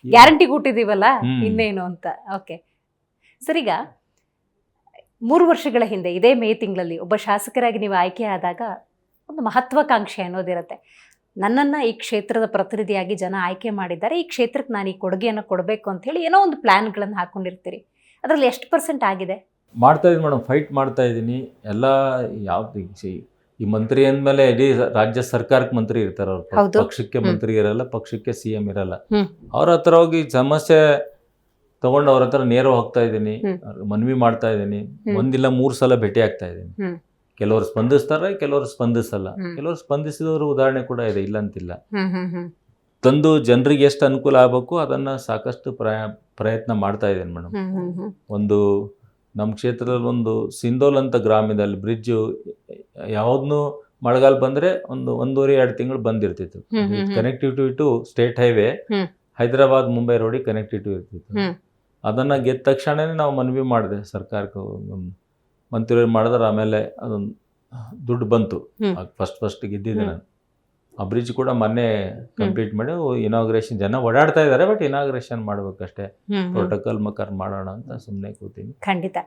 Guarantee ಕೊಟ್ಟಿದ್ದೀವಲ್ಲ ಹ್ಮ್. ಇನ್ನೇನು ಅಂತ. Okay sir, ಈಗ 3 ವರ್ಷಗಳ ಹಿಂದೆ ಇದೇ ಮೇ ತಿಂಗಳಲ್ಲಿ ಒಬ್ಬ ಶಾಸಕರಾಗಿ ನೀವು ಆಯ್ಕೆ ಆದಾಗ ಒಂದು ಮಹತ್ವಾಕಾಂಕ್ಷೆ ಅನ್ನೋದಿರುತ್ತೆ. ನನ್ನನ್ನು ಈ ಕ್ಷೇತ್ರದ ಪ್ರತಿನಿಧಿಯಾಗಿ ಜನ ಆಯ್ಕೆ ಮಾಡಿದ್ದಾರೆ, ಈ ಕ್ಷೇತ್ರಕ್ಕೆ ನಾನು ಈ ಕೊಡುಗೆಯನ್ನು ಕೊಡಬೇಕು ಅಂತ ಹೇಳಿ ಏನೋ ಒಂದು ಪ್ಲ್ಯಾನ್ಗಳನ್ನು ಹಾಕ್ಕೊಂಡಿರ್ತೀರಿ. ಅದರಲ್ಲಿ ಎಷ್ಟು % ಆಗಿದೆ? ಮಾಡ್ತಾ ಇದ್ದೀನಿ ಮೇಡಮ್, ಫೈಟ್ ಮಾಡ್ತಾ ಇದ್ದೀನಿ. ಎಲ್ಲ ಯಾವ್ದು ಈ ಮಂತ್ರಿ ಅಂದಮೇಲೆ ಇಡೀ ರಾಜ್ಯ ಸರ್ಕಾರಕ್ಕೆ ಮಂತ್ರಿ ಇರ್ತಾರೆ, ಅವ್ರ ಹೌದು. ಪಕ್ಷಕ್ಕೆ ಮಂತ್ರಿ ಇರಲ್ಲ, ಪಕ್ಷಕ್ಕೆ CM ಇರಲ್ಲ. ಹ್ಮ್. ಅವ್ರ ಹತ್ರ ಹೋಗಿ ಸಮಸ್ಯೆ ತಗೊಂಡು ಅವ್ರ ಹತ್ರ ನೇರ ಹೋಗ್ತಾ ಇದ್ದೀನಿ, ಮನವಿ ಮಾಡ್ತಾ ಇದ್ದೀನಿ. ಒಂದಿಲ್ಲ 3 ಸಲ ಭೇಟಿ ಆಗ್ತಾ ಇದ್ದೀನಿ. ಕೆಲವರು ಸ್ಪಂದಿಸ್ತಾರೆ, ಕೆಲವರು ಸ್ಪಂದಿಸಲ್ಲ. ಕೆಲವರು ಸ್ಪಂದಿಸಿದವರು ಉದಾಹರಣೆ ಕೂಡ ಇದೆ, ಇಲ್ಲ ಅಂತಿಲ್ಲ. ತಂದು ಜನರಿಗೆ ಎಷ್ಟು ಅನುಕೂಲ ಆಗಬೇಕು ಅದನ್ನ ಸಾಕಷ್ಟು ಪ್ರಯತ್ನ ಮಾಡ್ತಾ ಇದ್ದೀನಿ ಮೇಡಮ್. ಒಂದು ನಮ್ಮ ಕ್ಷೇತ್ರದಲ್ಲಿ ಒಂದು ಸಿಂಧೋಲ್ ಅಂತ ಗ್ರಾಮ ಇದೆ, ಅಲ್ಲಿ ಬ್ರಿಡ್ಜ್ ಯಾವ್ದನ್ನು ಮಳೆಗಾಲ ಬಂದ್ರೆ ಒಂದು 1.5-2 ತಿಂಗಳು ಬಂದಿರ್ತಿತ್ತು. Connectivity to state highway, Hyderabad Mumbai ರೋಡಿಗೆ ಕನೆಕ್ಟಿವಿಟಿ ಇರ್ತಿತ್ತು. ಅದನ್ನ ಗೆದ್ದ ತಕ್ಷಣನೇ ನಾವು ಮನವಿ ಮಾಡಿದೆ ಸರ್ಕಾರಕ್ಕೆ, ಮಂತ್ರಿಗಳು ಮಾಡಿದ್ರೆ ಆಮೇಲೆ ಅದೊಂದು ದುಡ್ಡು ಬಂತು. ಫಸ್ಟ್ ಗೆದ್ದಿದ್ದೆ ನಾನು. ಆ ಬ್ರಿಡ್ಜ್ ಕೂಡ ಮೊನ್ನೆ ಕಂಪ್ಲೀಟ್ ಮಾಡಿ ಇನಾಗ್ರೇಷನ್, ಜನ ಓಡಾಡ್ತಾ ಇದ್ದಾರೆ, ಬಟ್ ಇನಾಗ್ರೇಷನ್ ಮಾಡ್ಬೇಕಷ್ಟೇ. ಪ್ರೋಟೋಕಾಲ್ ಮಕಾರ ಮಾಡೋಣ ಅಂತ ಸುಮ್ಮನೆ ಕೂತೀನಿ. ಖಂಡಿತ.